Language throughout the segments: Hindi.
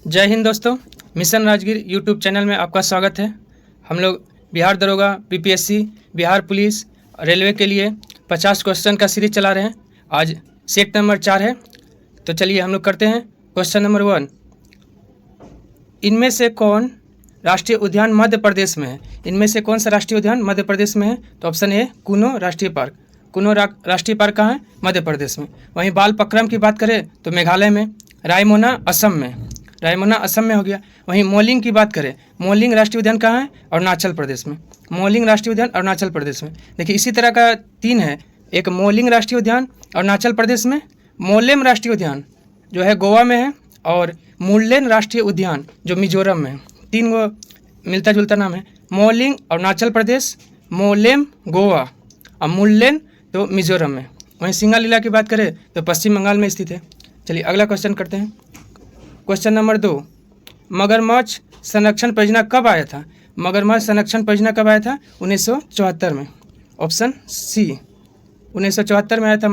जय हिंद दोस्तों। मिशन राजगीर यूट्यूब चैनल में आपका स्वागत है। हम लोग बिहार दरोगा, पीपीएससी, बिहार पुलिस, रेलवे के लिए 50 क्वेश्चन का सीरीज चला रहे हैं। आज सेट नंबर 4 है, तो चलिए हम लोग करते हैं। क्वेश्चन नंबर 1, इनमें से कौन राष्ट्रीय उद्यान मध्य प्रदेश में है? इनमें से कौन सा राष्ट्रीय उद्यान मध्य प्रदेश में है? तो ऑप्शन ए कुनो राष्ट्रीय पार्क। कुनो राष्ट्रीय पार्क कहाँ है? मध्य प्रदेश में। वहीं बाल पक्रम की बात करें तो मेघालय में। रायमोना असम में। रायमोना असम में हो गया। वहीं मोलिंग की बात करें, मोलिंग राष्ट्रीय उद्यान कहाँ है? अरुणाचल प्रदेश में। मोलिंग राष्ट्रीय उद्यान अरुणाचल प्रदेश में। देखिए इसी तरह का 3 है, एक मोलिंग राष्ट्रीय उद्यान अरुणाचल प्रदेश में, मोलेम राष्ट्रीय उद्यान जो है गोवा में है, और मुल्लेन राष्ट्रीय उद्यान जो मिजोरम में है। 3 गो मिलता जुलता नाम है। मोलिंग अरुणाचल प्रदेश, मोलेम गोवा और मुल्लेन तो मिजोरम में। वहीं सिंगालीला की बात करें तो पश्चिम बंगाल में स्थित है। चलिए अगला क्वेश्चन करते हैं। क्वेश्चन नंबर 2, मगरमच्छ संरक्षण परियोजना कब आया था? मगरमच्छ संरक्षण परियोजना कब आया था? 1974 में। ऑप्शन सी, 1974 में आया था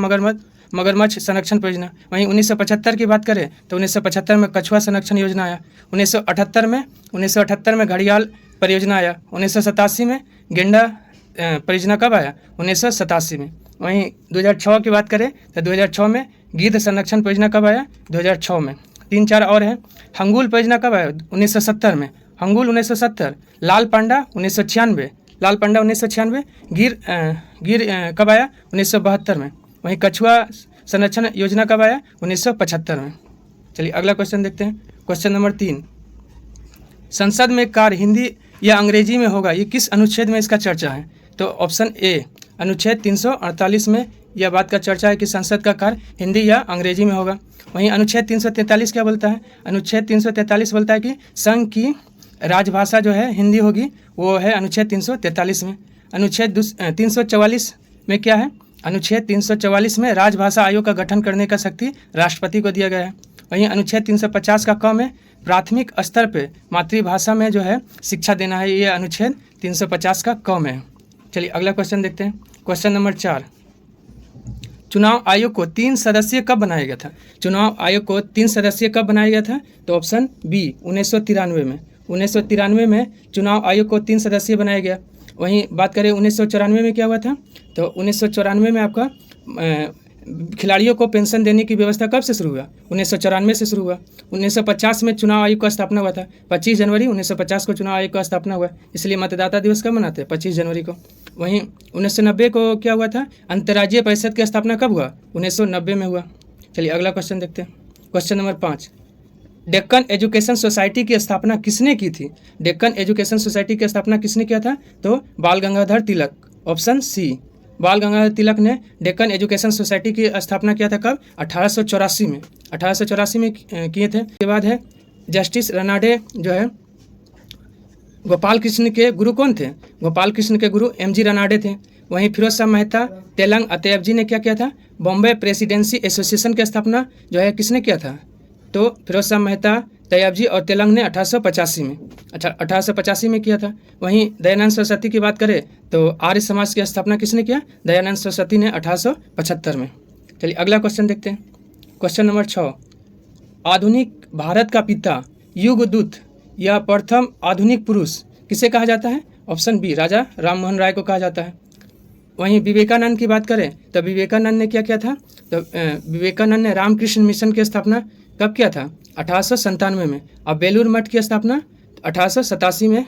मगरमच्छ संरक्षण परियोजना। वहीं 1975 की बात करें तो 1975 में कछुआ संरक्षण योजना आया। 1978 में घड़ियाल परियोजना आया। 1987 में गेंडा परियोजना कब आया? 1987 में। वहीं 2006 की बात करें तो 2006 में गिद्ध संरक्षण परियोजना कब आया? 2006 में। 3-4 और हैं। हंगुल परियोजना कब आया? 1970 में। हंगुल 1970। लाल पांडा 1996। लाल पांडा 1996। गिर कब आया? 1972 में। वहीं कछुआ संरक्षण योजना कब आया? 1975 में। चलिए अगला क्वेश्चन देखते हैं। क्वेश्चन नंबर 3, संसद में कार्य हिंदी या अंग्रेजी में होगा, ये किस अनुच्छेद में इसका चर्चा है? तो ऑप्शन ए, अनुच्छेद 348 में यह बात का चर्चा है कि संसद का कार्य हिंदी या अंग्रेजी में होगा। वहीं अनुच्छेद 343 क्या बोलता है? अनुच्छेद 343 बोलता है कि संघ की राजभाषा जो है हिंदी होगी, वो है अनुच्छेद 343 में। अनुच्छेद 344 में क्या है? अनुच्छेद 344 में राजभाषा आयोग का गठन करने का शक्ति राष्ट्रपति को दिया गया है। वहीं अनुच्छेद 350 का क में प्राथमिक स्तर पे मातृभाषा में जो है शिक्षा देना है, ये अनुच्छेद 350 का क में है। चलिए अगला क्वेश्चन देखते हैं। क्वेश्चन नंबर 4, चुनाव आयोग को 3 सदस्यीय कब बनाया गया था? चुनाव आयोग को 3 सदस्यीय कब बनाया गया था? तो ऑप्शन बी, 1993 में। 1993 में चुनाव आयोग को 3 सदस्यीय बनाया गया। वहीं बात करें 1994 में क्या हुआ था? तो 1994 में आपका खिलाड़ियों को पेंशन देने की व्यवस्था कब से शुरू हुआ? 1994 से शुरू हुआ। 1950 में चुनाव आयोग का स्थापना हुआ था। 25 जनवरी 1950 को चुनाव आयोग का स्थापना हुआ, इसलिए मतदाता दिवस कब मनाते हैं? 25 जनवरी को। वहीं 1990 को क्या हुआ था? अंतर्राज्यीय परिषद की स्थापना कब हुआ? 1990 में हुआ। चलिए अगला क्वेश्चन देखते हैं। Question number 5, Deccan education society की स्थापना किसने की थी? डेक्कन एजुकेशन सोसाइटी की स्थापना किसने किया था? तो बाल गंगाधर तिलक। ऑप्शन सी, बाल गंगाधर तिलक ने डेक्कन एजुकेशन सोसाइटी की स्थापना किया था। कब? 1884 में। 1884 में किए थे। उसके बाद है जस्टिस रनाडे जो है गोपाल कृष्ण के गुरु कौन थे? गोपाल कृष्ण के गुरु MG रनाडे थे। वहीं फिरोज शाह मेहता, तेलंग अतैयब जी ने क्या किया था? बॉम्बे प्रेसिडेंसी एसोसिएशन की स्थापना जो है किसने किया था? तो फिरोज शाह मेहता, तैयब जी और तेलंग ने 1885 में 1885 में किया था। वहीं दयानंद सरस्वती की बात करें तो आर्य समाज की स्थापना किसने किया? दयानंद सरस्वती ने 1875 में। चलिए अगला क्वेश्चन देखते हैं। क्वेश्चन नंबर 6, आधुनिक भारत का पिता, युगदूत या प्रथम आधुनिक पुरुष किसे कहा जाता है? ऑप्शन बी, राजा राम मोहन राय को कहा जाता है। वहीं विवेकानंद की बात करें तो विवेकानंद ने क्या किया था? तो विवेकानंद ने रामकृष्ण मिशन की स्थापना कब किया था? 1897 में। और बेलूर मठ की स्थापना 1887 में।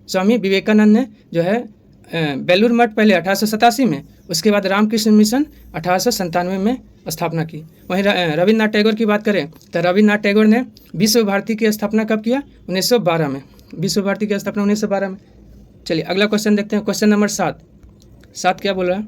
स्वामी विवेकानंद ने जो है बेलूर मठ पहले 1887 में, उसके बाद रामकृष्ण मिशन 1897 में स्थापना की। वहीं रविन्द्रनाथ टैगोर की बात करें तो रविन्द्रनाथ टैगोर ने विश्व भारती की स्थापना कब किया? 1912 में। विश्व भारती की स्थापना 1912 में। चलिए अगला क्वेश्चन देखते हैं। क्वेश्चन नंबर 7 क्या बोल रहा है?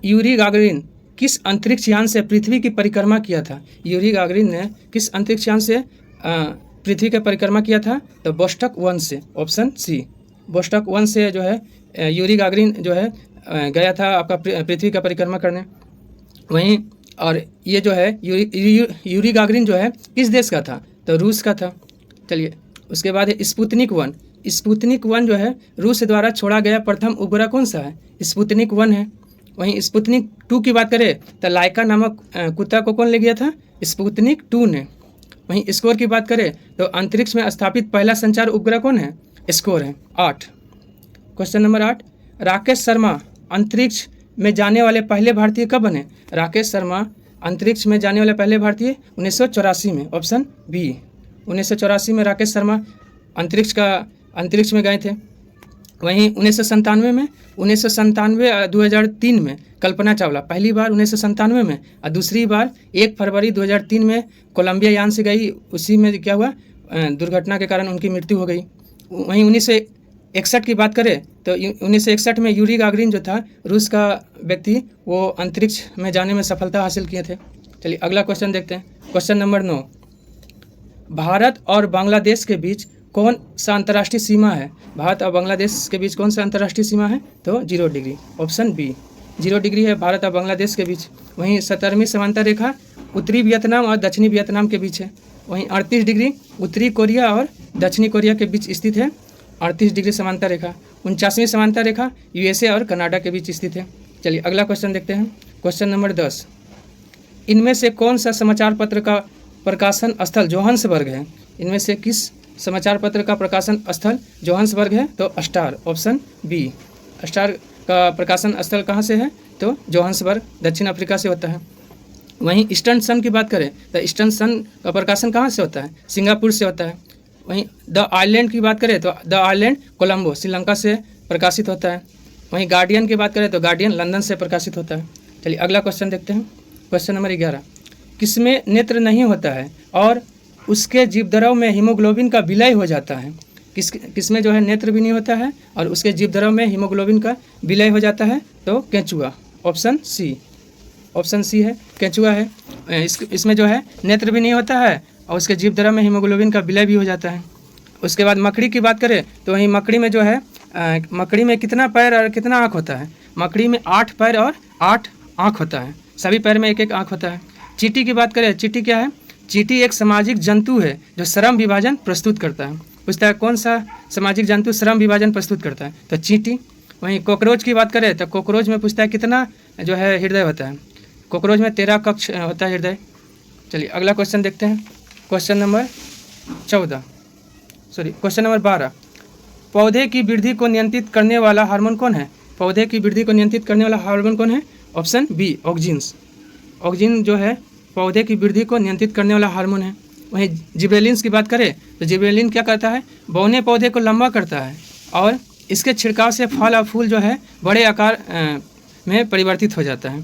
यूरी गागरिन किस अंतरिक्ष यान से पृथ्वी की परिक्रमा किया था? यूरी गागरिन ने किस अंतरिक्ष यान से पृथ्वी की परिक्रमा किया था? तो बोस्टक 1 से। ऑप्शन सी, बोस्टक 1 से जो है यूरी गागरिन जो है गया था आपका पृथ्वी का परिक्रमा करने। वहीं और ये जो है यूरी गागरिन जो है किस देश का था? तो रूस का था। चलिए उसके बाद है स्पुतनिक 1। स्पुतनिक 1 जो है रूस द्वारा छोड़ा गया प्रथम उपग्रह कौन सा है? स्पुतनिक 1 है। वहीं स्पुतनिक 2 की बात करें तो लाइका नामक कुत्ता को कौन ले गया था? स्पुतनिक 2 ने। वहीं स्कोर की बात करें तो अंतरिक्ष में स्थापित पहला संचार उपग्रह कौन है? स्कोर है। 8, क्वेश्चन नंबर 8, राकेश शर्मा अंतरिक्ष में जाने वाले पहले भारतीय कब बने? राकेश शर्मा अंतरिक्ष में जाने वाले पहले भारतीय 1984 में, ऑप्शन बी। 1984 में राकेश शर्मा अंतरिक्ष में गए थे। वहीं 1997 में 2003 में कल्पना चावला पहली बार 1997 में और दूसरी बार 1 फरवरी 2003 में कोलंबिया यान से गई। उसी में क्या हुआ, दुर्घटना के कारण उनकी मृत्यु हो गई। वहीं 1961 की बात करें तो 1961 में यूरी गागरिन जो था रूस का व्यक्ति, वो अंतरिक्ष में जाने में सफलता हासिल किए थे। चलिए अगला क्वेश्चन देखते हैं। क्वेश्चन नंबर 9, भारत और बांग्लादेश के बीच कौन सा अंतर्राष्ट्रीय सीमा है? भारत और बांग्लादेश के बीच कौन सा अंतर्राष्ट्रीय सीमा है? तो 0 डिग्री, ऑप्शन बी। 0 डिग्री है भारत और बांग्लादेश के बीच। वहीं 17वीं समांतर रेखा उत्तरी वियतनाम और दक्षिणी वियतनाम के बीच है। वहीं 38 डिग्री उत्तरी कोरिया और दक्षिणी कोरिया के बीच स्थित है, 38 डिग्री समांतर रेखा। 49वीं समांतर रेखा USA और कनाडा के बीच स्थित है। चलिए अगला क्वेश्चन देखते हैं। क्वेश्चन नंबर 10, इनमें से कौन सा समाचार पत्र का प्रकाशन स्थल जोहान्सबर्ग है? इनमें से किस समाचार पत्र का प्रकाशन स्थल जोहान्सबर्ग है? तो स्टार, ऑप्शन बी। स्टार का प्रकाशन स्थल कहाँ से है? तो जोहान्सबर्ग, दक्षिण अफ्रीका से होता है। वहीं ईस्टर्न सन की बात करें तो ईस्टर्न सन का प्रकाशन कहाँ से होता है? सिंगापुर से होता है। वहीं द आइलैंड की बात करें तो द आइलैंड कोलंबो, श्रीलंका से प्रकाशित होता है। वहीं गार्डियन की बात करें तो गार्डियन लंदन से प्रकाशित होता है। चलिए अगला क्वेश्चन देखते हैं। क्वेश्चन नंबर 11, किसमें नेत्र नहीं होता है और उसके जीवद्रव में हीमोग्लोबिन का विलय हो जाता है? किसमें जो है नेत्र भी नहीं होता है और उसके जीवद्रव में हीमोग्लोबिन का विलय हो जाता है? तो केंचुआ, ऑप्शन सी। ऑप्शन सी है, केंचुआ है। इसमें जो है नेत्र भी नहीं होता है और उसके जीवद्रव में हीमोग्लोबिन का विलय भी हो जाता है। उसके बाद मकड़ी की बात करें तो वहीं मकड़ी में जो है मकड़ी में कितना पैर और कितना आँख होता है? मकड़ी में 8 पैर और 8 आँख होता है। सभी पैर में एक एक आँख होता है। चींटी की बात करें, चींटी क्या है? चींटी एक सामाजिक जंतु है जो श्रम विभाजन प्रस्तुत करता है। पूछता है कौन सा सामाजिक जंतु श्रम विभाजन प्रस्तुत करता है? तो चींटी। वहीं कॉकरोच की बात करें तो कॉकरोच में पूछता है कितना जो है हृदय होता है? कॉकरोच में 13 कक्ष होता है हृदय। चलिए अगला क्वेश्चन देखते हैं। क्वेश्चन नंबर 12, पौधे की वृद्धि को नियंत्रित करने वाला हार्मोन कौन है? पौधे की वृद्धि को नियंत्रित करने वाला हार्मोन कौन है? Option B, ऑक्जिन्स। ऑक्जिन जो है पौधे की वृद्धि को नियंत्रित करने वाला हार्मोन है। वहीं जिब्रेलिन्स की बात करें तो जिब्रेलिन क्या करता है? बौने पौधे को लंबा करता है और इसके छिड़काव से फल और फूल जो है बड़े आकार में परिवर्तित हो जाता है।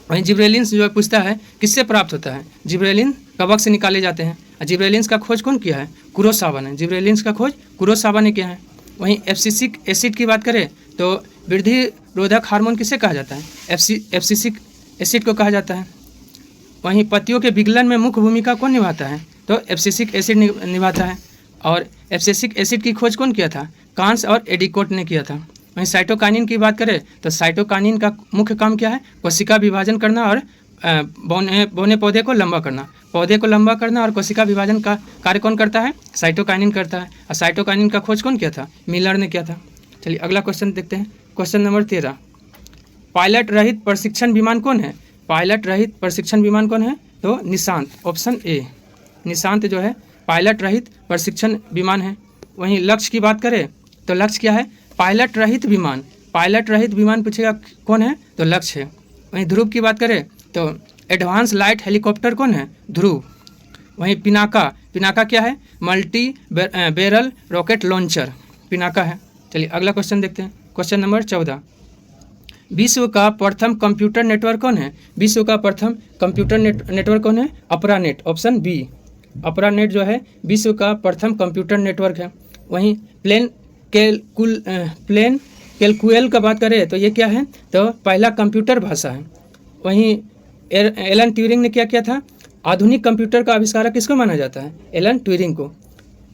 वहीं जिब्रेलिन्स जो पूछता है किससे प्राप्त होता है? जिब्रेलिन कवक से निकाले जाते हैं। जिब्रेलिन्स का खोज कौन किया है? कुरोसावा ने। जिब्रेलिन्स का खोज कुरोसावा ने किया है। वहीं एब्सिसिक एसिड की बात करें तो वृद्धि रोधक हार्मोन किसे कहा जाता है? एब्सिसिक एसिड को कहा जाता है। वहीं पत्तियों के विगलन में मुख्य भूमिका कौन निभाता है? तो एब्सिसिक एसिड निभाता है। और एब्सिसिक एसिड की खोज कौन किया था? कांस और एडिकोट ने किया था। वहीं साइटोकाइनिन की बात करें तो साइटोकाइनिन का मुख्य काम क्या है? कोशिका विभाजन करना और बौने पौधे को लंबा करना। पौधे को लंबा करना और कोशिका विभाजन का कार्य कौन करता है? साइटोकाइनिन करता है। और साइटोकाइनिन का खोज कौन किया था? मिलर ने किया था। चलिए अगला क्वेश्चन देखते हैं। क्वेश्चन नंबर 13, पायलट रहित प्रशिक्षण विमान कौन है? पायलट रहित प्रशिक्षण विमान कौन है? तो निशांत, ऑप्शन ए। निशांत जो है पायलट रहित प्रशिक्षण विमान है। वहीं लक्ष्य की बात करें तो लक्ष्य क्या है? पायलट रहित विमान। पायलट रहित विमान पूछेगा कौन है? तो लक्ष्य है। वहीं ध्रुव की बात करें तो एडवांस लाइट हेलीकॉप्टर कौन है? ध्रुव। वहीं पिनाका क्या है? Multi barrel rocket launcher Pinaka है। चलिए अगला क्वेश्चन देखते हैं। क्वेश्चन नंबर 14, विश्व का प्रथम कंप्यूटर नेटवर्क कौन है? विश्व का प्रथम कंप्यूटर नेटवर्क कौन है? अपरानेट, ऑप्शन बी। अपरानेट जो है विश्व का प्रथम कंप्यूटर नेटवर्क है। वहीं प्लेन कैलकुलेटर का बात करें तो ये क्या है? तो पहला कंप्यूटर भाषा है। वहीं एलन ट्यूरिंग ने क्या किया था? आधुनिक कंप्यूटर का आविष्कारक किसको माना जाता है? एलन ट्यूरिंग को।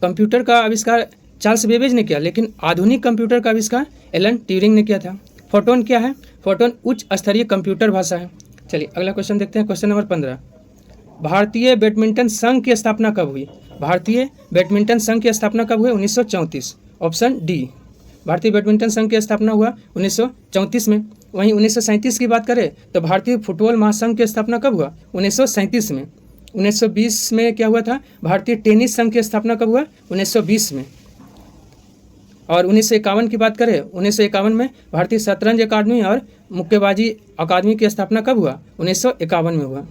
कंप्यूटर का आविष्कार चार्ल्स बेबेज ने किया, लेकिन आधुनिक कंप्यूटर का आविष्कार एलन ट्यूरिंग ने किया था। फोटोन क्या है? फोटोन उच्च स्तरीय कंप्यूटर भाषा है। चलिए अगला क्वेश्चन देखते हैं। क्वेश्चन नंबर 15, भारतीय बैडमिंटन संघ की स्थापना कब हुई? भारतीय बैडमिंटन संघ की स्थापना कब हुई? 1934, ऑप्शन डी। भारतीय बैडमिंटन संघ की स्थापना हुआ 1934 में। वहीं 1937 की बात करें तो भारतीय फुटबॉल महासंघ की स्थापना कब हुआ? 1937 में। 1920 में क्या हुआ था, भारतीय टेनिस संघ की स्थापना कब हुआ, 1920 में। और 1951 की बात करें, 1951 में भारतीय शतरंज अकादमी और मुक्केबाजी अकादमी की स्थापना कब हुआ, 1951 में हुआ।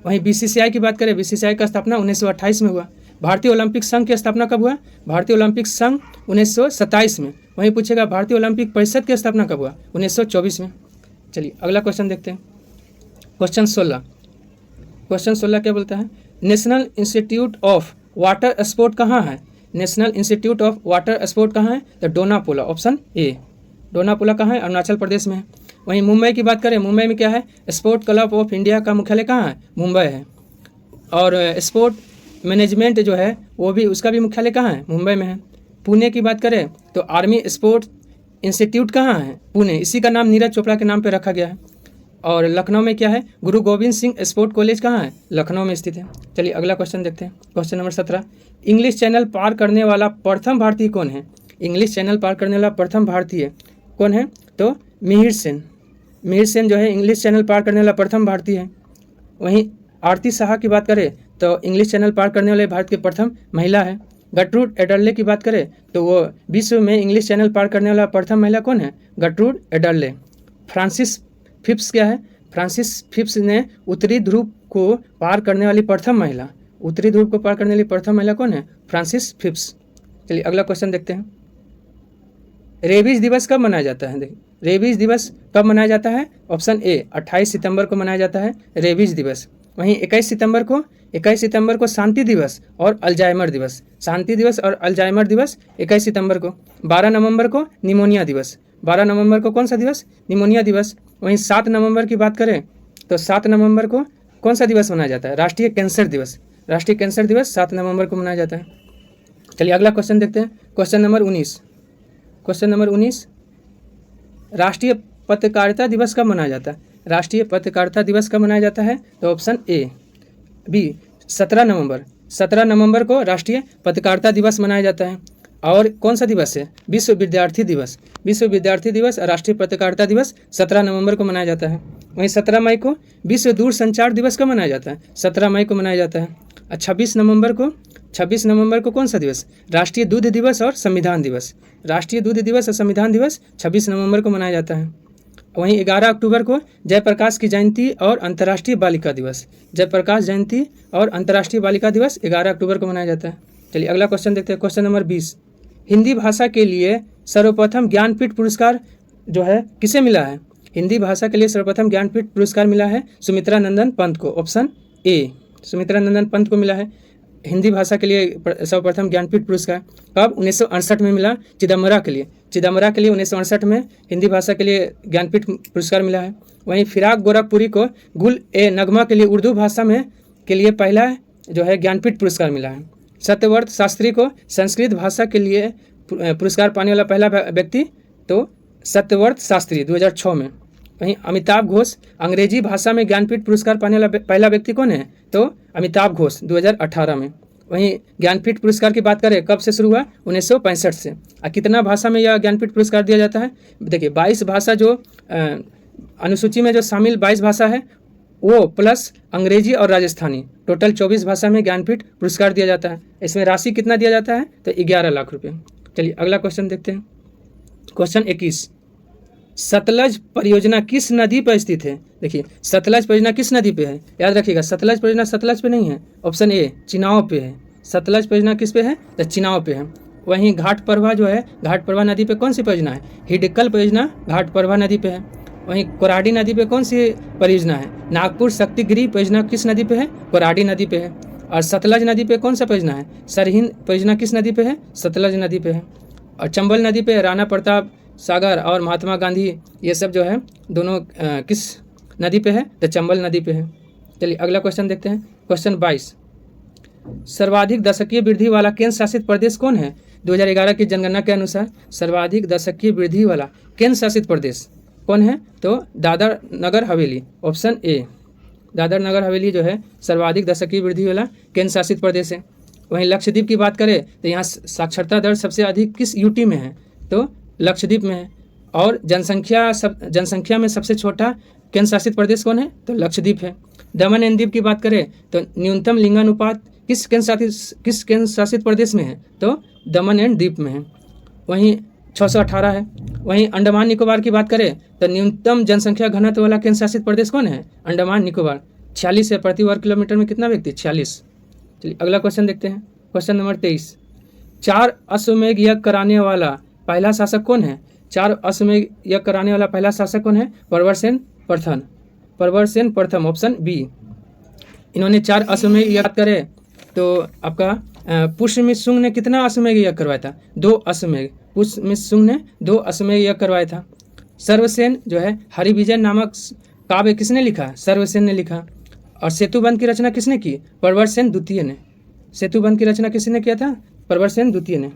वहीं बीसीसीआई की बात करें, बीसीसीआई का स्थापना 1928 में हुआ। भारतीय ओलंपिक संघ की स्थापना कब हुआ, भारतीय ओलंपिक संघ 1927 में। वहीं पूछेगा भारतीय ओलंपिक परिषद की स्थापना कब हुआ, 1924 में। चलिए अगला क्वेश्चन देखते हैं, क्वेश्चन 16। क्वेश्चन 16 क्या बोलता है, national institute of water sport कहाँ है, national institute of water sport कहाँ है, तो डोनापोला, ऑप्शन ए। डोनापोला कहाँ है, अरुणाचल प्रदेश में है। वहीं मुंबई की बात करें, मुंबई में क्या है, स्पोर्ट क्लब ऑफ इंडिया का मुख्यालय कहाँ है, मुंबई है। और स्पोर्ट मैनेजमेंट जो है वो भी, उसका भी मुख्यालय कहाँ है, मुंबई में है। पुणे की बात करें तो आर्मी स्पोर्ट इंस्टीट्यूट कहाँ है, पुणे, इसी का नाम नीरज चोपड़ा के नाम पर रखा गया है। और लखनऊ में क्या है, गुरु गोविंद सिंह स्पोर्ट कॉलेज कहाँ है, लखनऊ में स्थित है। चलिए अगला क्वेश्चन देखते हैं, क्वेश्चन नंबर 17। इंग्लिश चैनल पार करने वाला प्रथम भारतीय कौन है, इंग्लिश चैनल पार करने वाला प्रथम भारतीय कौन है, तो मिहिर सेन। मिहिर सेन जो है इंग्लिश चैनल पार करने वाला प्रथम भारतीय है। वहीं आरती साहा की बात करें तो इंग्लिश चैनल पार करने वाले भारत की प्रथम महिला है। गर्ट्रूड एडरले की बात करें तो वो विश्व में इंग्लिश चैनल पार करने वाला प्रथम महिला कौन है, गर्ट्रूड एडरले। फ्रांसिस फिप्स क्या है, फ्रांसिस फिप्स ने उत्तरी ध्रुव को पार करने वाली प्रथम महिला, उत्तरी ध्रुव को पार करने वाली प्रथम महिला कौन है, फ्रांसिस फिप्स। चलिए अगला क्वेश्चन देखते हैं, रेबीज दिवस कब मनाया जाता है, देखिए रेबीज दिवस कब मनाया जाता है, ऑप्शन ए 28 सितंबर को मनाया जाता है रेबीज दिवस। वहीं 21 सितंबर को शांति दिवस और अल्जाइमर दिवस, शांति दिवस और अल्जाइमर दिवस 21 सितंबर को। 12 नवंबर को निमोनिया दिवस, 12 नवंबर को कौन सा दिवस, निमोनिया दिवस। वहीं 7 नवंबर की बात करें तो 7 नवंबर को कौन सा दिवस मनाया जाता है, राष्ट्रीय कैंसर दिवस, राष्ट्रीय कैंसर दिवस 7 नवंबर को मनाया जाता है। चलिए अगला क्वेश्चन देखते हैं, क्वेश्चन नंबर 19। क्वेश्चन नंबर 19, राष्ट्रीय पत्रकारिता दिवस कब मनाया जाता है, राष्ट्रीय पत्रकारिता दिवस कब मनाया जाता है, तो ऑप्शन ए बी 17 नवंबर, 17 नवंबर को राष्ट्रीय पत्रकारिता दिवस मनाया जाता है। और कौन सा दिवस है, विश्व विद्यार्थी दिवस, विश्व विद्यार्थी दिवस और राष्ट्रीय पत्रकारिता दिवस 17 नवंबर को मनाया जाता है। वहीं 17 मई को विश्व दूरसंचार दिवस कब मनाया जाता है, 17 मई को मनाया जाता है। 26 नवंबर को कौन सा दिवस, राष्ट्रीय दूध दिवस और संविधान दिवस, राष्ट्रीय दूध दिवस और संविधान दिवस 26 नवंबर को मनाया जाता है। वहीं 11 अक्टूबर को जयप्रकाश की जयंती और अंतर्राष्ट्रीय बालिका दिवस, जयप्रकाश जयंती और अंतर्राष्ट्रीय बालिका दिवस 11 अक्टूबर को मनाया जाता है। चलिए अगला क्वेश्चन देखते हैं, क्वेश्चन नंबर 20। हिंदी भाषा के लिए सर्वप्रथम ज्ञानपीठ पुरस्कार जो है किसे मिला है, हिंदी भाषा के लिए सर्वप्रथम ज्ञानपीठ पुरस्कार मिला है सुमित्रा नंदन पंत को, ऑप्शन ए सुमित्रा नंदन पंत को मिला है हिंदी भाषा के लिए सर्वप्रथम ज्ञानपीठ पुरस्कार। कब, 1968 में मिला चिदम्बरा के लिए, चिदम्बरा के लिए 1968 में हिंदी भाषा के लिए ज्ञानपीठ पुरस्कार मिला है। वहीं फिराक गोरखपुरी को गुल ए नगमा के लिए उर्दू भाषा में के लिए पहला जो है ज्ञानपीठ पुरस्कार मिला है। सत्यव्रत शास्त्री को संस्कृत भाषा के लिए पुरस्कार पाने वाला पहला व्यक्ति तो सत्यव्रत शास्त्री 2006 में। वहीं अमिताभ घोष अंग्रेजी भाषा में ज्ञानपीठ पुरस्कार पाने वाला पहला व्यक्ति कौन है, तो अमिताभ घोष 2018 में। वहीं ज्ञानपीठ पुरस्कार की बात करें कब से शुरू हुआ, 1965 से। कितना भाषा में यह ज्ञानपीठ पुरस्कार दिया जाता है, देखिए 22 भाषा जो अनुसूची में जो शामिल 22 भाषा है वो प्लस अंग्रेजी और राजस्थानी, टोटल 24 भाषा में ज्ञानपीठ पुरस्कार दिया जाता है। इसमें राशि कितना दिया जाता है, तो 11 लाख रुपये। चलिए अगला क्वेश्चन देखते हैं, क्वेश्चन 21। सतलज परियोजना किस नदी पर स्थित है, देखिए सतलज परियोजना किस नदी पे है, याद रखिएगा सतलज परियोजना सतलज पे नहीं है, ऑप्शन ए चिनाव पे है। सतलज परियोजना किस पे है, तो चिनाव पे है। वहीं घाटप्रभा जो है, घाटप्रभा नदी पे कौन सी परियोजना है, हिडकल परियोजना घाटप्रभा नदी पे है। वहीं कोराडी नदी पे कौन सी परियोजना है, नागपुर शक्तिगिरी परियोजना किस नदी पे है, कोराडी नदी पे है। और सतलज नदी पे कौन सा परियोजना है, सरहिंद परियोजना किस नदी पे है, सतलज नदी पे है। और चंबल नदी पे राणा प्रताप सागर और महात्मा गांधी ये सब जो है दोनों किस नदी पे है, तो चंबल नदी पे है। चलिए अगला क्वेश्चन देखते हैं, क्वेश्चन 22। सर्वाधिक दशकीय वृद्धि वाला केंद्र शासित प्रदेश कौन है, 2011 की जनगणना के अनुसार सर्वाधिक दशकीय वृद्धि वाला केंद्र शासित प्रदेश कौन है, तो दादर नगर हवेली, ऑप्शन ए दादर नगर हवेली जो है सर्वाधिक दशकीय वृद्धि वाला केंद्र शासित प्रदेश है। वहीं लक्षद्वीप की बात करें तो यहाँ साक्षरता दर सबसे अधिक किस यूटी में है, तो लक्षद्वीप में है। और जनसंख्या में सबसे छोटा केंद्र शासित प्रदेश कौन है, तो लक्षद्वीप है। दमन एंड दीव की बात करें तो न्यूनतम लिंगानुपात किस केंद्र शासित प्रदेश में है? तो दमन एंड दीव में है, वहीं 618 है। वहीं अंडमान निकोबार की बात करें तो न्यूनतम जनसंख्या घनत्व वाला केंद्र शासित प्रदेश कौन है? अंडमान निकोबार। 46 है, प्रति वर्ग किलोमीटर में कितना व्यक्ति? 46। चलिए अगला क्वेश्चन देखते हैं, क्वेश्चन नंबर 23। 4 अश्वमेध यज्ञ कराने वाला पहला शासक कौन है? 4 अश्वमेध यज्ञ कराने वाला पहला शासक कौन है? प्रवरसेन प्रथम। प्रवरसेन प्रथम, ऑप्शन बी। इन्होंने 4 अश्वमेध यज्ञ करे तो आपका पुष्यमित्र शुंग ने कितना अश्वमेध यज्ञ करवाया था? 2 अश्वमेध। पुष्यमित्र शुंग ने 2 अश्वमेध यज्ञ करवाया था। सर्वसेन जो है हरिविजय नामक काव्य किसने लिखा? सर्वसेन ने लिखा। और सेतुबंध की रचना किसने की? प्रवरसेन द्वितीय ने। सेतुबंध की रचना किसने किया था? प्रवरसेन द्वितीय ने।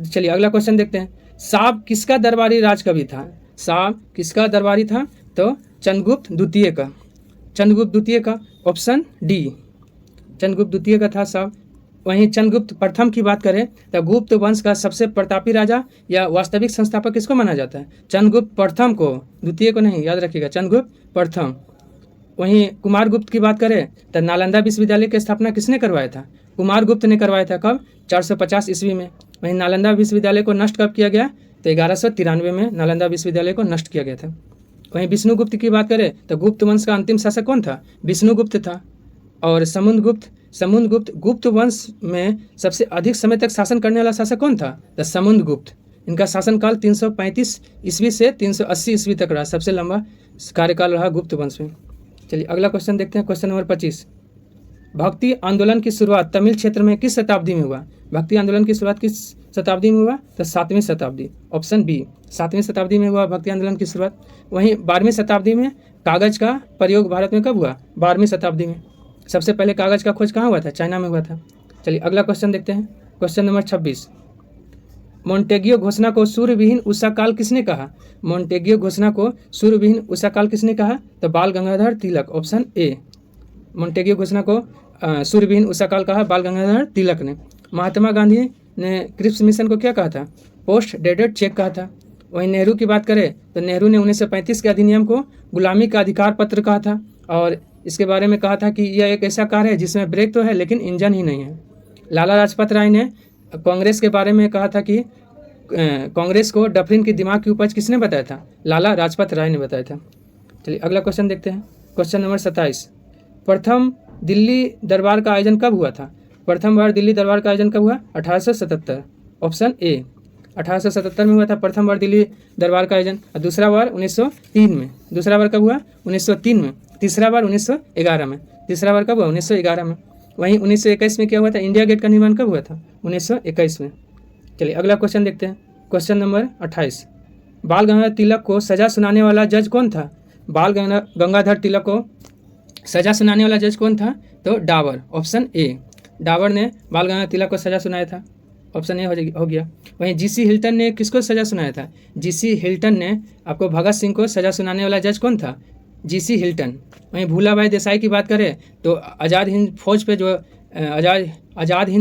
चलिए अगला क्वेश्चन देखते हैं। साब किसका दरबारी राजकवि था? साब किसका दरबारी था? तो चंद्रगुप्त द्वितीय का। चंद्रगुप्त द्वितीय का, ऑप्शन डी। चंद्रगुप्त द्वितीय का था साब। वहीं चंद्रगुप्त प्रथम की बात करें तो गुप्त वंश का सबसे प्रतापी राजा या वास्तविक संस्थापक किसको माना जाता है? चंद्रगुप्त प्रथम को, द्वितीय को नहीं, याद रखिएगा, चंद्रगुप्त प्रथम। वहीं कुमारगुप्त की बात करें तो नालंदा विश्वविद्यालय की स्थापना किसने करवाया था? कुमारगुप्त ने करवाया था। कब? 450 ईस्वी में। वहीं नालंदा विश्वविद्यालय को नष्ट कब किया गया? तो 1193 में नालंदा विश्वविद्यालय को नष्ट किया गया था। वहीं विष्णुगुप्त की बात करें तो गुप्त वंश का अंतिम शासक कौन था? विष्णुगुप्त था। और समुद्रगुप्त गुप्त वंश में सबसे अधिक समय तक शासन करने वाला शासक कौन था? तो समुद्रगुप्त। इनका शासनकाल 335 ईस्वी से 380 ईस्वी तक रहा, सबसे लंबा कार्यकाल रहा गुप्त वंश में। चलिए अगला क्वेश्चन देखते हैं, क्वेश्चन नंबर 25। भक्ति आंदोलन की शुरुआत तमिल क्षेत्र में किस शताब्दी में हुआ? भक्ति आंदोलन की शुरुआत किस शताब्दी में हुआ? तो 7वीं शताब्दी, ऑप्शन बी। 7वीं शताब्दी में हुआ भक्ति आंदोलन की शुरुआत। वहीं 12वीं शताब्दी में कागज का प्रयोग भारत में कब हुआ? 12वीं शताब्दी में। सबसे पहले कागज का खोज कहाँ हुआ था? चाइना में हुआ था। चलिए अगला क्वेश्चन देखते हैं, क्वेश्चन नंबर 26। मोंटेगियो घोषणा को सूर्यविहीन उषा काल किसने कहा? मोंटेगियो घोषणा को सूर्यविहीन उषा काल किसने कहा? तो बाल गंगाधर तिलक, ऑप्शन ए। मोंटेगियो घोषणा को सूर्यविहीन उषा काल कहा बाल गंगाधर तिलक ने। महात्मा गांधी ने क्रिप्स मिशन को क्या कहा था? पोस्ट डेटेड चेक कहा था। वहीं नेहरू की बात करें तो नेहरू ने 1935 के अधिनियम को गुलामी का अधिकार पत्र कहा था और इसके बारे में कहा था कि यह एक ऐसा कार है जिसमें ब्रेक तो है लेकिन इंजन ही नहीं है। लाला लाजपत राय ने कांग्रेस के बारे में कहा था कि कांग्रेस को डफरिन की दिमाग की उपज किसने बताया था? लाला लाजपत राय ने बताया था। चलिए अगला क्वेश्चन देखते हैं, क्वेश्चन नंबर 27। प्रथम दिल्ली दरबार का आयोजन कब हुआ था? प्रथम बार दिल्ली दरबार का आयोजन कब हुआ? 1877, ऑप्शन ए। 1877 में हुआ था प्रथम बार दिल्ली दरबार का आयोजन। और दूसरा बार 1903 में। दूसरा बार कब हुआ? 1903 में। तीसरा बार 1911 में। तीसरा बार कब हुआ? 1911 में। वहीं 1921 में क्या हुआ था? इंडिया गेट का निर्माण कब हुआ था? 1921 में। चलिए अगला क्वेश्चन देखते हैं, क्वेश्चन नंबर 28। बाल गंगाधर तिलक को सजा सुनाने वाला जज कौन था? बाल गंगाधर तिलक को सजा सुनाने वाला जज कौन था? तो डावर, ऑप्शन ए। डावर ने बाल गंगाधर तिलक को सजा सुनाया था, ऑप्शन ए हो गया। वहीं जीसी हिल्टन ने किसको सजा सुनाया था? जीसी हिल्टन ने आपको भगत सिंह को सजा सुनाने वाला जज कौन था? GC Hilton. वहीं भूलाभाई देसाई की बात करें तो आज़ाद हिंद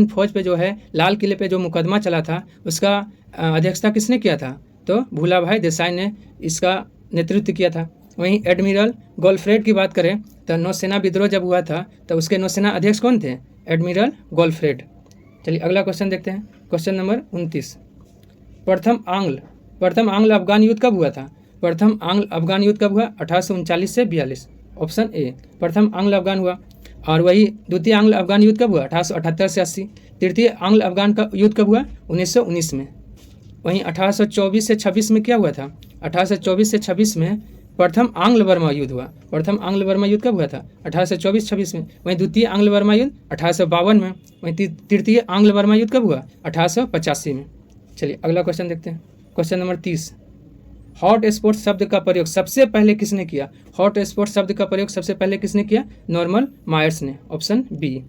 फौज पे जो है लाल किले पे जो मुकदमा चला था उसका अध्यक्षता किसने किया था? तो भूलाभाई देसाई ने इसका नेतृत्व किया था। वहीं एडमिरल गोल्फ्रेड की बात करें तो नौसेना विद्रोह जब हुआ था तो उसके नौसेना अध्यक्ष कौन थे? एडमिरल गोल्फ्रेड। चलिए अगला क्वेश्चन देखते हैं, क्वेश्चन नंबर 29। प्रथम आंग्ल अफगान युद्ध कब हुआ था? प्रथम आंग्ल अफगान युद्ध कब हुआ? 1839 से 42, ऑप्शन ए। प्रथम आंग्ल अफगान हुआ। और वही द्वितीय आंग्ल अफगान युद्ध कब हुआ? 1878 से 80। तृतीय आंग्ल अफगान का युद्ध कब हुआ? 1919 में। वहीं 1824 से 26 में क्या हुआ था? 1824 से 26 में प्रथम आंग्ल बर्मा युद्ध हुआ। प्रथम आंग्ल बर्मा युद्ध कब हुआ था? 1824-26 में। वहीं द्वितीय आंग्ल बर्मा युद्ध 1852 में। वहीं तृतीय आंग्ल बर्मा युद्ध कब हुआ? 1885 में। चलिए अगला क्वेश्चन देखते हैं, क्वेश्चन नंबर 30। हॉट स्पॉट शब्द का प्रयोग सबसे पहले किसने किया? हॉट स्पॉट शब्द का प्रयोग सबसे पहले किसने किया? नॉर्मन मायर्स ने, ऑप्शन बी।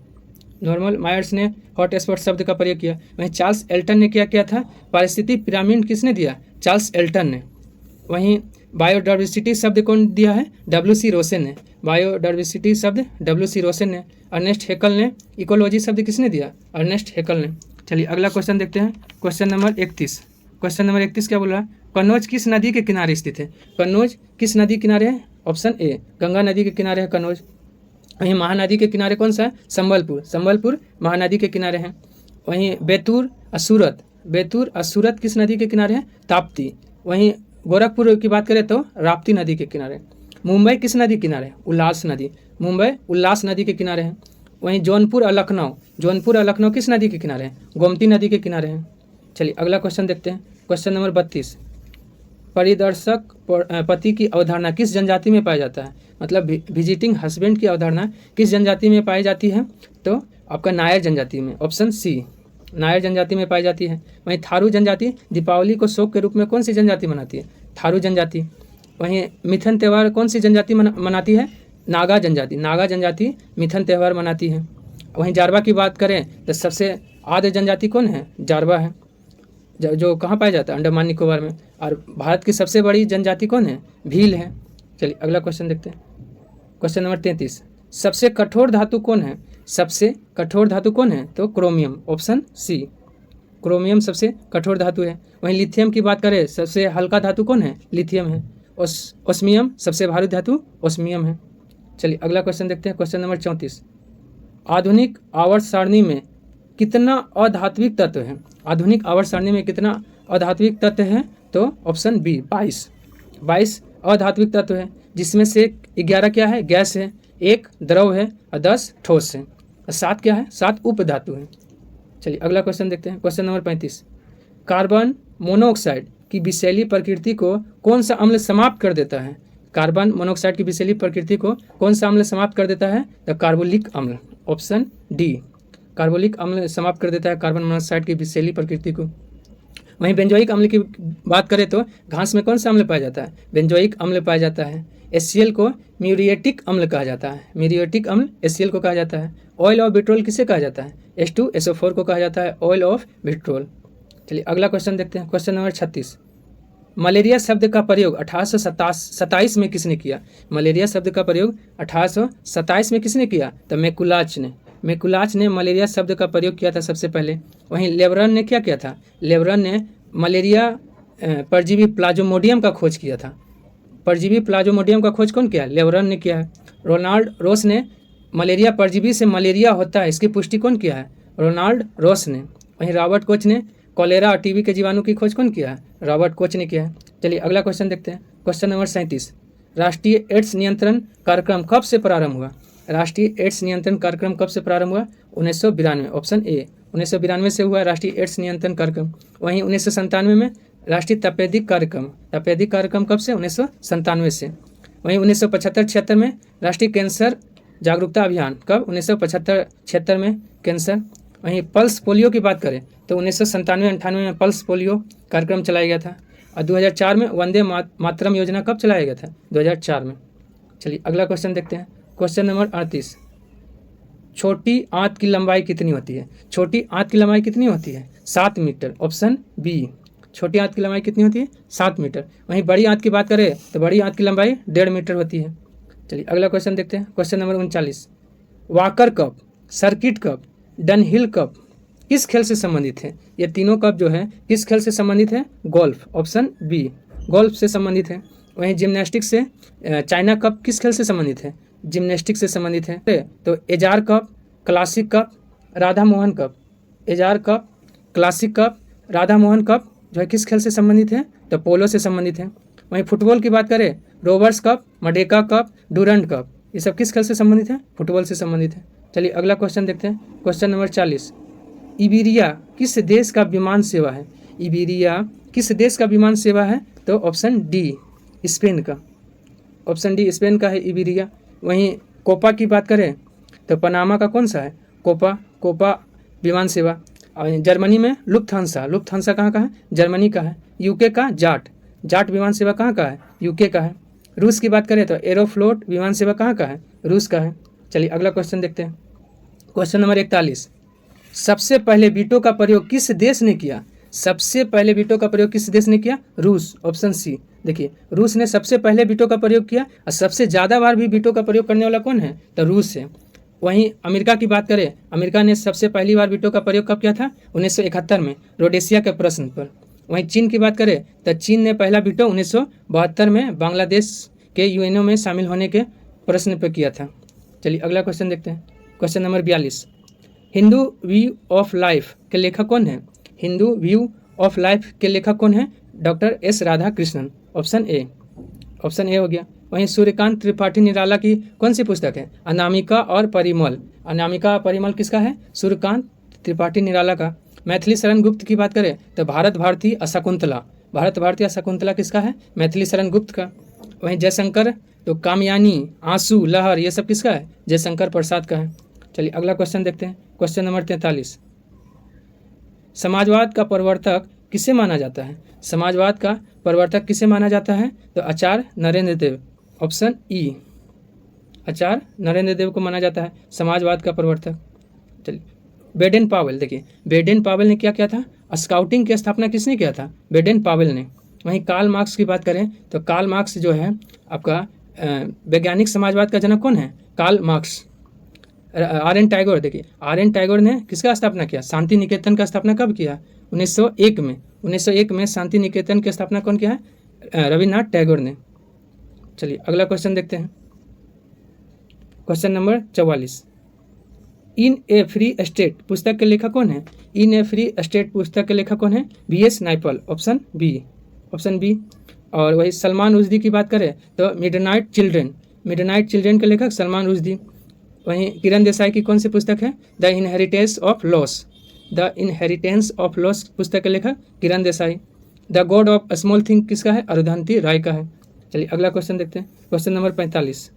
नॉर्मन मायर्स ने हॉट स्पॉट शब्द का प्रयोग किया। वहीं चार्ल्स एल्टन ने क्या किया था? पारिस्थितिक पिरामिड किसने दिया? चार्ल्स एल्टन ने। वहीं बायोडाइवर्सिटी शब्द कौन दिया है? WC रोसेन ने। बायोडाइवर्सिटी शब्द WC रोसेन ने। अर्नेस्ट हेकल ने। इकोलॉजी शब्द किसने दिया? अर्नेस्ट हेकल ने। चलिए अगला क्वेश्चन देखते हैं, क्वेश्चन नंबर 31। क्वेश्चन नंबर 31 क्या बोल रहा है? कन्नौज किस नदी के किनारे स्थित है? कन्नौज किस नदी किनारे है? ऑप्शन ए, गंगा नदी के किनारे है कन्नौज। वहीं महानदी के किनारे कौन सा है? संबलपुर। संबलपुर महानदी के किनारे हैं। वहीं बैतूर और सूरत किस नदी के किनारे हैं? ताप्ती। वहीं गोरखपुर की बात करें तो राप्ती नदी के किनारे। मुंबई किस नदी के किनारे? उल्लास नदी। मुंबई उल्लास नदी के किनारे हैं। वहीं जौनपुर और लखनऊ किस नदी के किनारे हैं? गोमती नदी के किनारे हैं। चलिए अगला क्वेश्चन देखते हैं। क्वेश्चन नंबर 32, परिदर्शक पति की अवधारणा किस जनजाति में पाया जाता है? मतलब विजिटिंग हस्बैंड की अवधारणा किस जनजाति में पाई जाती है? तो आपका नायर जनजाति में, ऑप्शन सी, नायर जनजाति में पाई जाती है। वहीं थारू जनजाति दीपावली को शोक के रूप में कौन सी जनजाति मनाती है? थारू जनजाति। वहीं मिथन त्यौहार कौन सी जनजाति मनाती है? नागा जनजाति मिथन त्यौहार मनाती है। वहीं जारवा की बात करें तो सबसे आद्य जनजाति कौन है? जारवा है, जो कहाँ पाया जाता है? अंडमान निकोबार में। और भारत की सबसे बड़ी जनजाति कौन है? भील है। चलिए अगला क्वेश्चन देखते हैं। क्वेश्चन नंबर 33, सबसे कठोर धातु कौन है? तो क्रोमियम, ऑप्शन सी, क्रोमियम सबसे कठोर धातु है। वहीं लिथियम की बात करें सबसे हल्का धातु कौन है? लिथियम है। ओस्मियम सबसे भारी धातु ओस्मियम है। चलिए अगला क्वेश्चन देखते हैं। क्वेश्चन नंबर 34, आधुनिक आवर्त सारणी में कितना अधात्विक तत्व है? आधुनिक आवर्त सारणी में कितना अधात्विक तत्व है? तो ऑप्शन बी, 22 अधात्विक तत्व है, जिसमें से 11 क्या है? गैस है, 1 द्रव है और 10 ठोस है, और 7 क्या है? 7 उपधातु है। चलिए अगला क्वेश्चन देखते हैं। क्वेश्चन नंबर 35, कार्बन मोनोऑक्साइड की विषैली प्रकृति को कौन सा अम्ल समाप्त कर देता है? कार्बन मोनोऑक्साइड की विषैली प्रकृति को कौन सा अम्ल समाप्त कर देता है? तो कार्बोलिक अम्ल, ऑप्शन डी, कार्बोलिक अम्ल समाप्त कर देता है कार्बन मोनोऑक्साइड की विषैली प्रकृति को। वहीं बेंजोइक अम्ल की बात करें तो घास में कौन सा अम्ल पाया जाता है? बेंजोइक अम्ल पाया जाता है। HCl को म्यूरिएटिक अम्ल कहा जाता है, म्यूरिएटिक अम्ल HCl को कहा जाता है। ऑयल ऑफ विट्रोल किसे कहा जाता है? H2SO4 को कहा जाता है ऑयल ऑफ विट्रोल। चलिए अगला क्वेश्चन देखते हैं। क्वेश्चन नंबर 36, मलेरिया शब्द का प्रयोग 1827 में किसने किया? मलेरिया शब्द का प्रयोग 1827 में किसने किया? तो मैकुलाच ने मलेरिया शब्द का प्रयोग किया था सबसे पहले। वहीं लेबरन ने क्या किया था? लेबरन ने मलेरिया परजीवी प्लाज्मोडियम का खोज किया था। परजीवी प्लाज्मोडियम का खोज कौन किया? लेबरन ने किया है। रोनाल्ड रोस ने मलेरिया परजीवी से मलेरिया होता है इसकी पुष्टि कौन किया है? रोनाल्ड रोस ने। वहीं रॉबर्ट कोच ने कॉलेरा और टीबी के जीवाणु की खोज कौन किया है? रॉबर्ट कोच ने किया है। चलिए अगला क्वेश्चन देखते हैं। क्वेश्चन नंबर 37, राष्ट्रीय एड्स नियंत्रण कार्यक्रम कब से प्रारंभ हुआ? राष्ट्रीय एड्स नियंत्रण कार्यक्रम कब से प्रारंभ हुआ? 1992, ऑप्शन ए, 1992 से हुआ राष्ट्रीय एड्स नियंत्रण कार्यक्रम। वहीं 1997 में राष्ट्रीय तपेदिक कार्यक्रम कब से? 1997 से। वहीं 1975-76 में राष्ट्रीय कैंसर जागरूकता अभियान, कब? 1975-76 में कैंसर। वहीं पल्स पोलियो की बात करें तो 1997-98 में पल्स पोलियो कार्यक्रम चलाया गया था। और 2004 में वंदे मातरम योजना कब चलाया गया था? 2004 में। चलिए अगला क्वेश्चन देखते हैं। क्वेश्चन नंबर 38, छोटी आंत की लंबाई कितनी होती है? छोटी आंत की लंबाई कितनी होती है? 7 मीटर, ऑप्शन बी, छोटी आंत की लंबाई कितनी होती है? 7 मीटर। वहीं बड़ी आंत की बात करें तो बड़ी आंत की लंबाई 1.5 मीटर होती है। चलिए अगला क्वेश्चन देखते हैं। Question number 39, walker cup, circuit cup, Dunhill cup किस खेल से संबंधित है? ये तीनों कप जो है किस खेल से संबंधित है? गोल्फ, ऑप्शन बी, गोल्फ से संबंधित है। वहीं जिम्नास्टिक्स से चाइना कप किस खेल से संबंधित है? जिम्नास्टिक्स से संबंधित है। तो एजार cup, classic cup, Radha Mohan cup, एजार cup, classic cup, Radha Mohan cup जो है किस खेल से संबंधित है? तो पोलो से संबंधित है। वहीं फुटबॉल की बात करें, Rovers Cup, Merdeka Cup, Durand Cup, ये सब किस खेल से संबंधित है? फुटबॉल से संबंधित है। चलिए अगला क्वेश्चन देखते हैं। क्वेश्चन नंबर 40, इबेरिया किस देश का विमान सेवा है? इबेरिया किस देश का विमान सेवा है? तो ऑप्शन डी, स्पेन का, ऑप्शन डी, स्पेन का है इबेरिया। वहीं कोपा की बात करें तो पनामा का कौन सा है? कोपा विमान सेवा। जर्मनी में लुफ्थांसा कहाँ का है? जर्मनी का है। यूके का जाट विमान सेवा कहाँ का है? यूके का है। रूस की बात करें तो एरोफ्लोट विमान सेवा कहाँ का है? रूस का है। चलिए अगला क्वेश्चन देखते हैं। क्वेश्चन नंबर 41, सबसे पहले वीटो का प्रयोग किस देश ने किया? सबसे पहले वीटो का प्रयोग किस देश ने किया? रूस, ऑप्शन सी। देखिए रूस ने सबसे पहले वीटो का प्रयोग किया और सबसे ज़्यादा बार भी वीटो का प्रयोग करने वाला कौन है? तो रूस है। वहीं अमेरिका की बात करें, अमेरिका ने सबसे पहली बार वीटो का प्रयोग कब किया था? 1971 में रोडेशिया के प्रश्न पर। वहीं चीन की बात करें तो चीन ने पहला वीटो 1972 में बांग्लादेश के यूएनओ में शामिल होने के प्रश्न पर किया था। चलिए अगला क्वेश्चन देखते हैं। Question number 42, Hindu view of life के लेखक कौन है? हिंदू व्यू ऑफ लाइफ के लेखक कौन है? Doctor S Radha Krishnan. Option A हो गया। वहीं सूर्यकांत त्रिपाठी निराला की कौन सी पुस्तक है? अनामिका और परिमल। अनामिका परिमल किसका है? सूर्यकांत त्रिपाठी निराला का। मैथिली शरण गुप्त की बात करें तो भारत भारती अशाकुंतला। भारत भारती अशाकुंतला किसका है? मैथिली शरण गुप्त का। वहीं जयशंकर तो कामयानी, आंसू, लहर, ये सब किसका है? जयशंकर प्रसाद का है। चलिए अगला क्वेश्चन देखते हैं। क्वेश्चन नंबर 43, समाजवाद का प्रवर्तक किसे माना जाता है? समाजवाद का प्रवर्तक किसे माना जाता है? तो आचार्य नरेंद्र देव। ऑप्शन ई, आचार्य नरेंद्र देव को माना जाता है समाजवाद का प्रवर्तक। चलिए बेडेन पावेल, देखिए बेडेन पावेल ने क्या किया था? स्काउटिंग की स्थापना किसने किया था? बेडेन पावेल ने। वहीं कार्ल मार्क्स की बात करें तो कार्ल मार्क्स जो है आपका वैज्ञानिक समाजवाद का जनक कौन है? Karl Marx. R N Tagore, देखिए आर एन टैगोर ने किसका स्थापना किया? शांति निकेतन का स्थापना कब किया? 1901 में। 1901 में शांति निकेतन की स्थापना कौन किया है? रविन्द्रनाथ टैगोर ने। चलिए अगला क्वेश्चन देखते हैं। क्वेश्चन नंबर 44, इन ए फ्री स्टेट पुस्तक के लेखक कौन है? इन ए फ्री स्टेट पुस्तक के लेखक कौन है? BS नाइपल। Option B. और वही सलमान रुश्दी की बात करें तो मिडनाइट चिल्ड्रेन के लेखक सलमान रुश्दी। वहीं किरण देसाई की कौन सी पुस्तक है? द इनहेरिटेंस ऑफ लॉस पुस्तक के लेखक Kiran Desai. The God of small thing किसका है? अरुंधति राय का है। चलिए अगला क्वेश्चन देखते हैं। क्वेश्चन नंबर 45,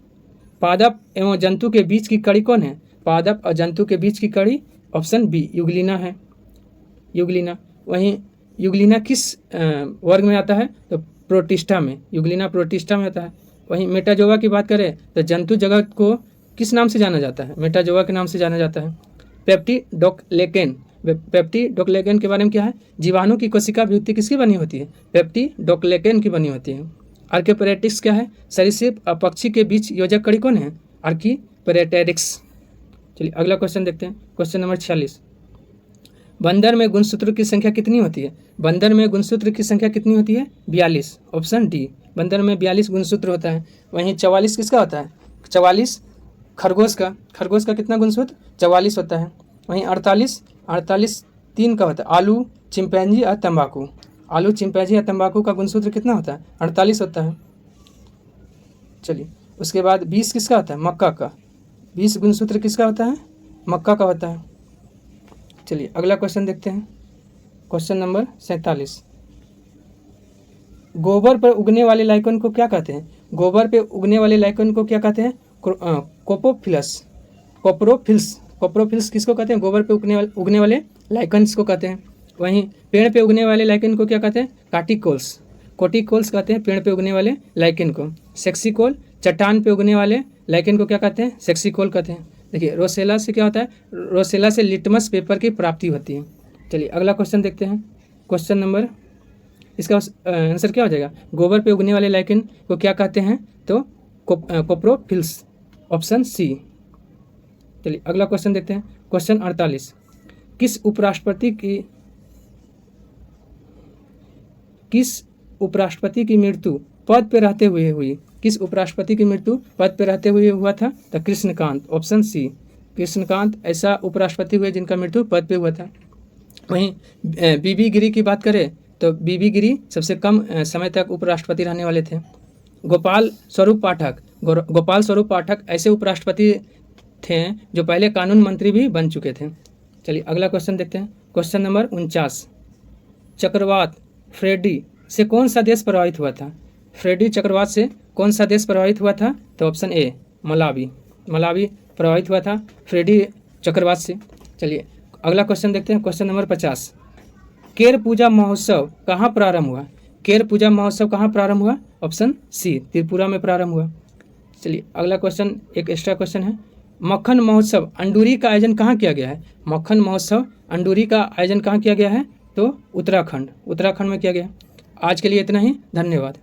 पादप एवं जंतु के बीच की कड़ी कौन है? पादप और जंतु के बीच की कड़ी ऑप्शन बी युगलिना है। वहीं युगलिना किस वर्ग में आता है? तो प्रोटिस्टा में। युगलिना प्रोटिस्टा में आता है। वहीं मेटाजोवा की बात करें तो जंतु जगत को किस नाम से जाना जाता है? मेटाजोवा के नाम से जाना जाता है। पेप्टिडोक्लेकेन के बारे में क्या है? जीवाणु की कोशिका विभक्ति किसकी बनी होती है? पेप्टिडोक्लेकेन की बनी होती है। आर्कियोपेरेटिक्स क्या है? सरीसृप और पक्षी के बीच योजक कड़ी कौन है? आर्कियोपेरेटिक्स। चलिए अगला क्वेश्चन देखते हैं। क्वेश्चन नंबर 46, बंदर में गुणसूत्र की संख्या कितनी होती है? बंदर में गुणसूत्र की संख्या कितनी होती है? 42। ऑप्शन डी, बंदर में 42 गुणसूत्र होता है। वहीं 44 किसका होता है? 44 खरगोश का कितना गुणसूत्र? 44 होता है। वहीं 48 3 का होता है। आलू, चिंपैंजी और तंबाकू का गुणसूत्र कितना होता है? 48 होता है। चलिए उसके बाद 20 किसका होता है? मक्का का। 20 गुणसूत्र किसका होता है? मक्का का होता है। चलिए अगला क्वेश्चन देखते हैं। क्वेश्चन नंबर 47, गोबर पर उगने वाले लाइकन को क्या कहते हैं? गोबर पे उगने वाले लाइकन को क्या कहते हैं? कोप्रोफिल्स किसको कहते हैं? गोबर पे उगने वाले लाइकन्स को कहते हैं। वहीं पेड़ पे उगने वाले लाइकन को क्या कहते हैं? कोटिकोल्स कहते हैं पेड़ पे उगने वाले लाइकन को। सेक्सिकोल, चट्टान पे उगने वाले लाइकन को क्या कहते हैं? सेक्सिकोल कहते हैं। देखिए रोसेला से क्या होता है? रोसेला से लिटमस पेपर की प्राप्ति होती है। चलिए अगला क्वेश्चन देखते हैं। क्वेश्चन नंबर, इसका आंसर क्या हो जाएगा? गोबर पे उगने वाले लाइकन को क्या कहते हैं? तो कोप्रोफिल्स। Option C. चलिए अगला क्वेश्चन देखते हैं। क्वेश्चन 48, किस उपराष्ट्रपति की मृत्यु पद पे रहते हुए हुई? किस उपराष्ट्रपति की मृत्यु पद पे रहते हुए हुआ था? तो कृष्णकांत। ऑप्शन सी, कृष्णकांत ऐसा उपराष्ट्रपति हुए जिनका मृत्यु पद पे हुआ था। वहीं बीबी गिरी की बात करें तो बीबी गिरी सबसे कम समय तक उपराष्ट्रपति रहने वाले थे। गोपाल स्वरूप पाठक ऐसे उपराष्ट्रपति थे जो पहले कानून मंत्री भी बन चुके थे। चलिए अगला क्वेश्चन देखते हैं। क्वेश्चन नंबर 49, चक्रवात फ्रेडी से कौन सा देश प्रभावित हुआ था? फ्रेडी चक्रवात से कौन सा देश प्रभावित हुआ था? तो ऑप्शन ए, मलावी प्रभावित हुआ था फ्रेडी चक्रवात से। चलिए अगला क्वेश्चन देखते हैं। क्वेश्चन नंबर 50, केर पूजा महोत्सव कहाँ प्रारंभ हुआ? ऑप्शन सी, त्रिपुरा में प्रारंभ हुआ। चलिए अगला क्वेश्चन एक एक्स्ट्रा क्वेश्चन है। मक्खन महोत्सव अंडूरी का आयोजन कहाँ किया गया है? मक्खन महोत्सव अंडूरी का आयोजन कहाँ किया गया है? तो उत्तराखंड में किया गया। आज के लिए इतना ही, धन्यवाद।